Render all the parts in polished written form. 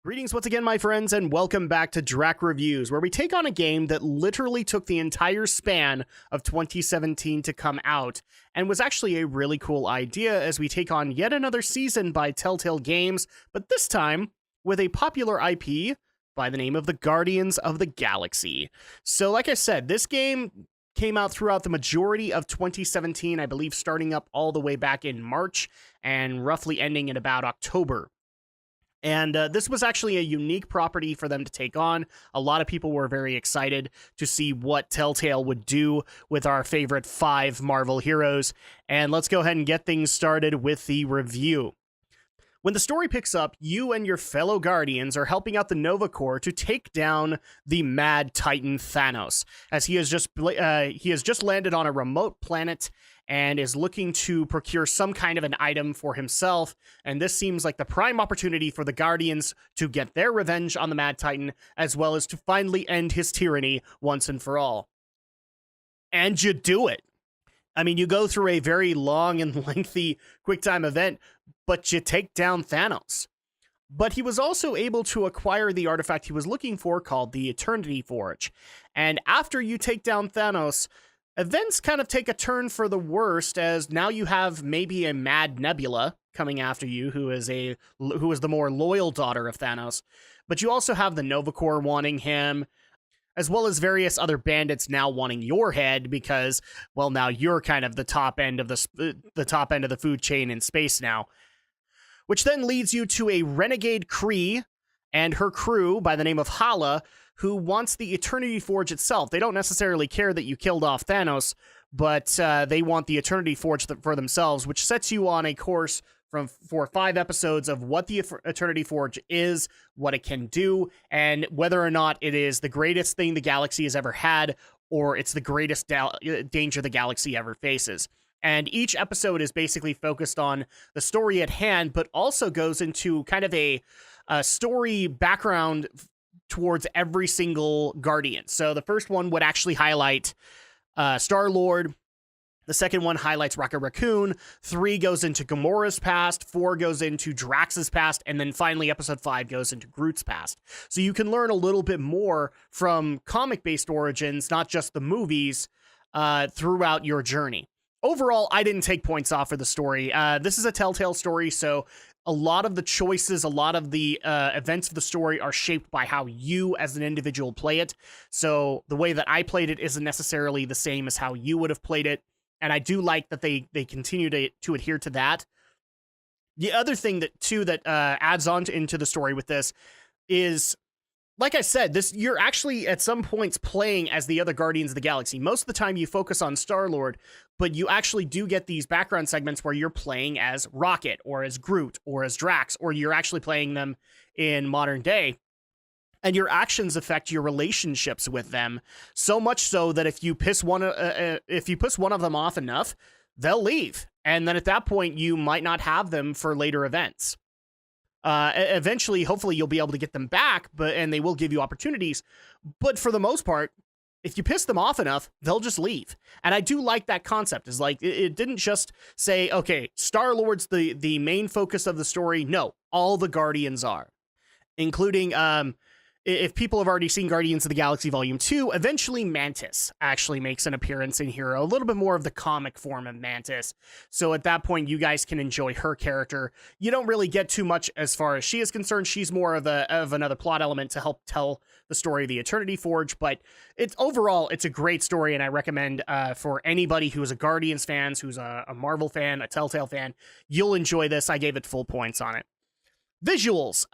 Greetings once again, my friends, and welcome back to Drak Reviews, where we take on a game that literally took the entire span of 2017 to come out, and was actually a really cool idea as we take on yet another season by Telltale Games, but this time with a popular IP by the name of the Guardians of the Galaxy. So like I said, this game came out throughout the majority of 2017, I believe starting up all the way back in March and roughly ending in about October. And this was actually a unique property for them to take on. A lot of people were very excited to see what Telltale would do with our favorite 5 Marvel heroes. And let's go ahead and get things started with the review. When the story picks up, you and your fellow Guardians are helping out the Nova Corps to take down the Mad Titan Thanos, as he has just landed on a remote planet and is looking to procure some kind of an item for himself, and this seems like the prime opportunity for the Guardians to get their revenge on the Mad Titan, as well as to finally end his tyranny once and for all. And you do it. I mean, you go through a very long and lengthy QuickTime event, but you take down Thanos. But he was also able to acquire the artifact he was looking for called the Eternity Forge. And after you take down Thanos, events kind of take a turn for the worst, as now you have maybe a Mad Nebula coming after you, who is the more loyal daughter of Thanos. But you also have the Nova Corps wanting him, as well as various other bandits now wanting your head because, well, now you're kind of the top end of the food chain in space now. Which then leads you to a renegade Kree and her crew by the name of Hala, who wants the Eternity Forge itself. They don't necessarily care that you killed off Thanos, but they want the Eternity Forge for themselves, which sets you on a course for 5 episodes of what the Eternity Forge is, what it can do, and whether or not it is the greatest thing the galaxy has ever had, or it's the greatest danger the galaxy ever faces. And each episode is basically focused on the story at hand, but also goes into kind of a story background towards every single Guardian. So the first one would actually highlight Star-Lord. The second one highlights Rocket Raccoon. 3 goes into Gamora's past. 4 goes into Drax's past. And then finally, episode 5 goes into Groot's past. So you can learn a little bit more from comic-based origins, not just the movies, throughout your journey. Overall, I didn't take points off for the story. This is a Telltale story, so a lot of the choices, a lot of the events of the story are shaped by how you as an individual play it. So the way that I played it isn't necessarily the same as how you would have played it. And I do like that they continue to adhere to that. The other thing that adds on into the story with this is, like I said, you're actually at some points playing as the other Guardians of the Galaxy. Most of the time you focus on Star-Lord, but you actually do get these background segments where you're playing as Rocket or as Groot or as Drax, or you're actually playing them in modern day. And your actions affect your relationships with them, so much so that if you piss one of them off enough, they'll leave. And then at that point, you might not have them for later events. Eventually, hopefully, you'll be able to get them back, and they will give you opportunities. But for the most part, if you piss them off enough, they'll just leave. And I do like that concept. Is like it didn't just say, okay, Star-Lord's the main focus of the story. No, all the Guardians are, including if people have already seen Guardians of the Galaxy Volume 2, eventually Mantis actually makes an appearance in here, a little bit more of the comic form of Mantis. So at that point, you guys can enjoy her character. You don't really get too much as far as she is concerned. She's more of another plot element to help tell the story of the Eternity Forge, but overall, it's a great story, and I recommend for anybody who's a Guardians fan, who's a Marvel fan, a Telltale fan, you'll enjoy this. I gave it full points on it. Visuals.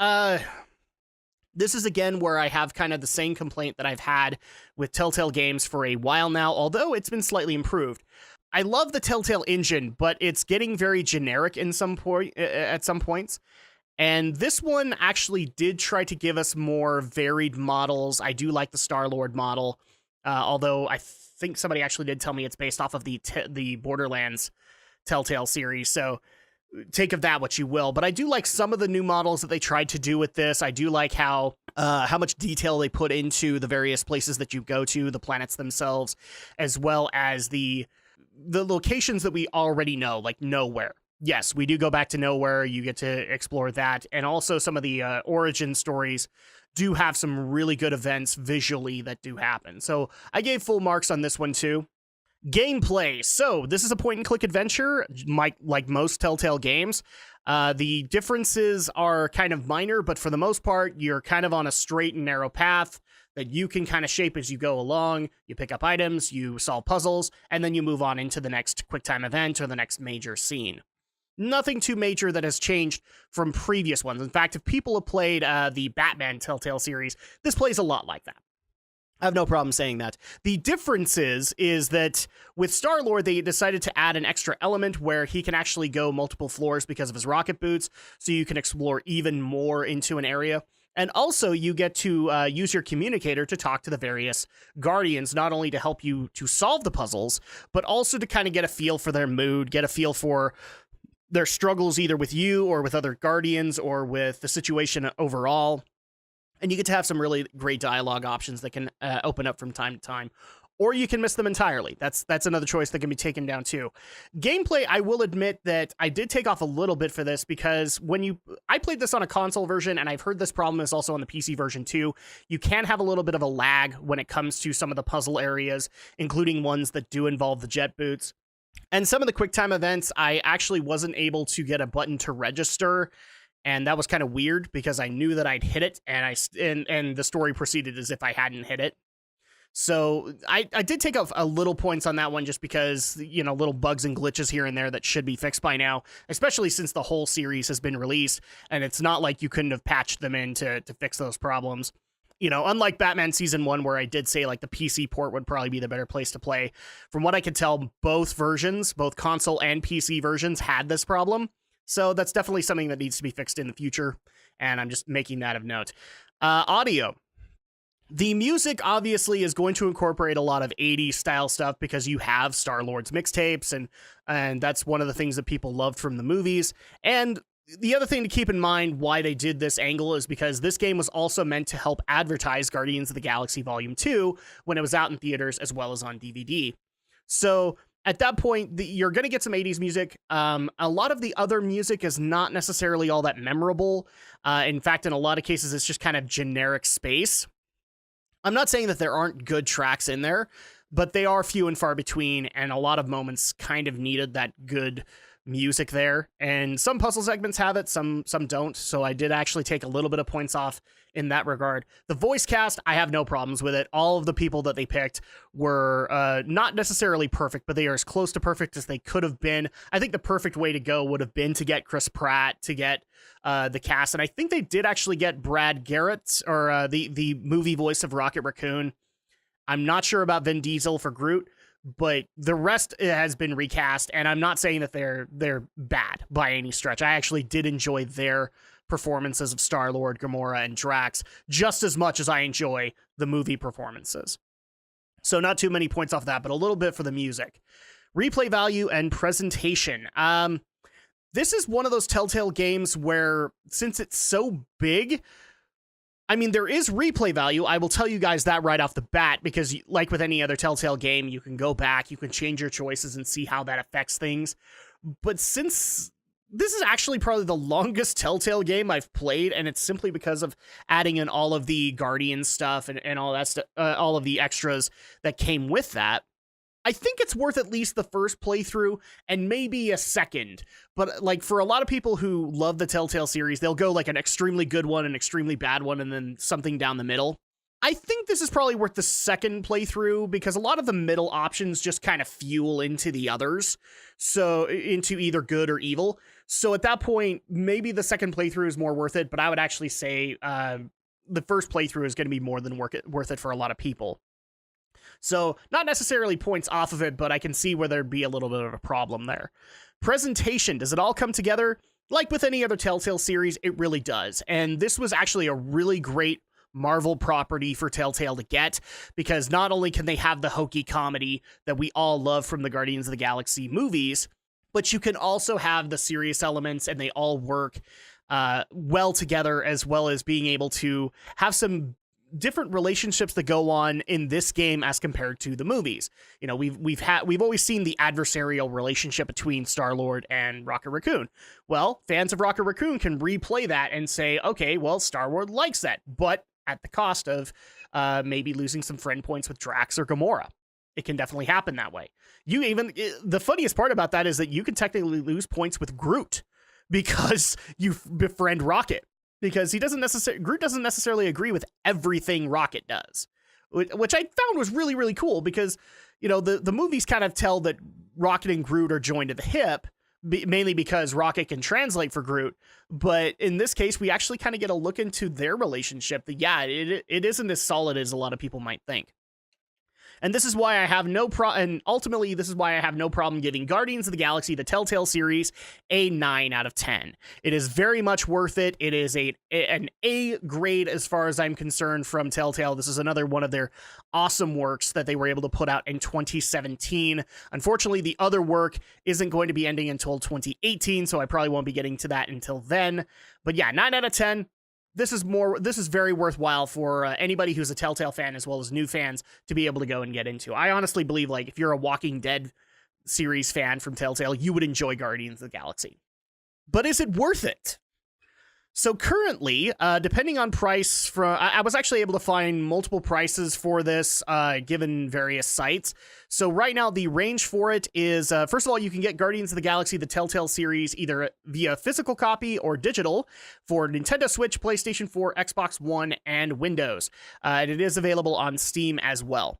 This is, again, where I have kind of the same complaint that I've had with Telltale games for a while now, although it's been slightly improved. I love the Telltale engine, but it's getting very generic at some points. And this one actually did try to give us more varied models. I do like the Star-Lord model, although I think somebody actually did tell me it's based off of the Borderlands Telltale series, so take of that what you will. But I do like some of the new models that they tried to do with this. I do like how much detail they put into the various places that you go to, the planets themselves, as well as the locations that we already know, like Nowhere. Yes, we do go back to nowhere. You get to explore that. And also some of the origin stories do have some really good events visually that do happen. So I gave full marks on this one too. Gameplay. So this is a point and click adventure, like most Telltale games. The differences are kind of minor, but for the most part, you're kind of on a straight and narrow path that you can kind of shape as you go along. You pick up items, you solve puzzles, and then you move on into the next QuickTime event or the next major scene. Nothing too major that has changed from previous ones. In fact, if people have played the Batman Telltale series, this plays a lot like that. I have no problem saying that. The difference is that with Star-Lord, they decided to add an extra element where he can actually go multiple floors because of his rocket boots, so you can explore even more into an area. And also, you get to use your communicator to talk to the various Guardians, not only to help you to solve the puzzles, but also to kind of get a feel for their mood, get a feel for their struggles either with you or with other Guardians or with the situation overall. And you get to have some really great dialogue options that can open up from time to time. Or you can miss them entirely. That's another choice that can be taken down too. Gameplay, I will admit that I did take off a little bit for this because I played this on a console version, and I've heard this problem is also on the PC version too. You can have a little bit of a lag when it comes to some of the puzzle areas, including ones that do involve the jet boots. And some of the QuickTime events, I actually wasn't able to get a button to register, and that was kind of weird because I knew that I'd hit it, and the story proceeded as if I hadn't hit it. So I did take off a little points on that one just because, little bugs and glitches here and there that should be fixed by now, especially since the whole series has been released, and it's not like you couldn't have patched them in to fix those problems. Unlike Batman Season 1, where I did say, like, the PC port would probably be the better place to play. From what I could tell, both versions, both console and PC versions, had this problem. So that's definitely something that needs to be fixed in the future, and I'm just making that of note. Audio. The music, obviously, is going to incorporate a lot of 80s style stuff because you have Star-Lord's mixtapes, and that's one of the things that people loved from the movies. And the other thing to keep in mind why they did this angle is because this game was also meant to help advertise Guardians of the Galaxy Volume 2 when it was out in theaters as well as on DVD. So at that point, you're going to get some 80s music. A lot of the other music is not necessarily all that memorable. In fact, in a lot of cases, it's just kind of generic space. I'm not saying that there aren't good tracks in there, but they are few and far between, and a lot of moments kind of needed that good music there. And some puzzle segments have it, some don't, so I did actually take a little bit of points off in that regard. The voice cast, I have no problems with it. All of the people that they picked were not necessarily perfect, but they are as close to perfect as they could have been. I think the perfect way to go would have been to get Chris Pratt, to get the cast, and I think they did actually get Brad Garrett, or the movie voice of Rocket Raccoon. I'm not sure about Vin Diesel for Groot, but the rest has been recast, and I'm not saying that they're bad by any stretch. I actually did enjoy their performances of Star-Lord, Gamora, and Drax just as much as I enjoy the movie performances. So not too many points off that, but a little bit for the music. Replay value and presentation. This is one of those Telltale games where, since it's so big, I mean, there is replay value. I will tell you guys that right off the bat, because like with any other Telltale game, you can go back, you can change your choices and see how that affects things. But since this is actually probably the longest Telltale game I've played, and it's simply because of adding in all of the Guardian stuff and all that stuff, all of the extras that came with that, I think it's worth at least the first playthrough and maybe a second. But like for a lot of people who love the Telltale series, they'll go like an extremely good one, an extremely bad one, and then something down the middle. I think this is probably worth the second playthrough because a lot of the middle options just kind of fuel into the others, so into either good or evil. So at that point, maybe the second playthrough is more worth it, but I would actually say the first playthrough is going to be more than worth it for a lot of people. So not necessarily points off of it, but I can see where there'd be a little bit of a problem there. Presentation, does it all come together? Like with any other Telltale series, it really does. And this was actually a really great Marvel property for Telltale to get, because not only can they have the hokey comedy that we all love from the Guardians of the Galaxy movies, but you can also have the serious elements, and they all work well together, as well as being able to have some different relationships that go on in this game as compared to the movies. You know, we've always seen the adversarial relationship between Star-Lord and Rocket Raccoon. Well, fans of Rocket Raccoon can replay that and say, okay, well, Star-Lord likes that, but at the cost of maybe losing some friend points with Drax or Gamora. It can definitely happen that way. The funniest part about that is that you can technically lose points with Groot because you befriend Rocket, because Groot doesn't necessarily agree with everything Rocket does, which I found was really, really cool, because, you know, the movies kind of tell that Rocket and Groot are joined at the hip, mainly because Rocket can translate for Groot. But in this case, we actually kind of get a look into their relationship that, yeah, it isn't as solid as a lot of people might think. And this is why I have no ultimately, this is why I have no problem giving Guardians of the Galaxy, the Telltale series, a 9 out of 10. It is very much worth it. It is an A grade as far as I'm concerned from Telltale. This is another one of their awesome works that they were able to put out in 2017. Unfortunately, the other work isn't going to be ending until 2018, so I probably won't be getting to that until then. But yeah, 9 out of 10. This is very worthwhile for anybody who's a Telltale fan, as well as new fans, to be able to go and get into. I honestly believe, like, if you're a Walking Dead series fan from Telltale, you would enjoy Guardians of the Galaxy. But is it worth it? So currently, depending on price, I was actually able to find multiple prices for this, given various sites. So right now, the range for it is, first of all, you can get Guardians of the Galaxy, the Telltale series, either via physical copy or digital for Nintendo Switch, PlayStation 4, Xbox One, and Windows. And it is available on Steam as well.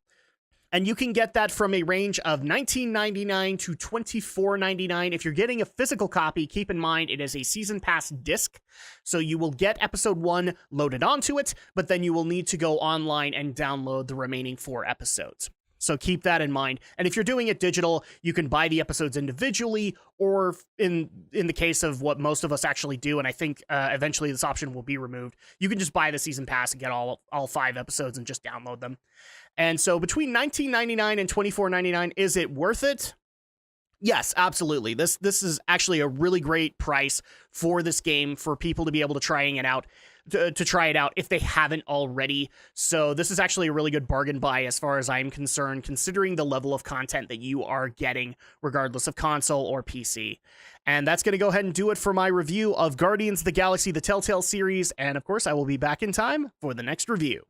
And you can get that from a range of $19.99 to $24.99. If you're getting a physical copy, keep in mind it is a season pass disc. So you will get episode 1 loaded onto it, but then you will need to go online and download the remaining 4 episodes. So keep that in mind. And if you're doing it digital, you can buy the episodes individually, or in the case of what most of us actually do, and I think eventually this option will be removed, you can just buy the season pass and get all 5 episodes and just download them. And so between $19.99 and $24.99, is it worth it? Yes, absolutely. This is actually a really great price for this game, for people to be able to try it out if they haven't already. So this is actually a really good bargain buy as far as I'm concerned, considering the level of content that you are getting, regardless of console or PC. And that's going to go ahead and do it for my review of Guardians of the Galaxy, the Telltale series. And of course, I will be back in time for the next review.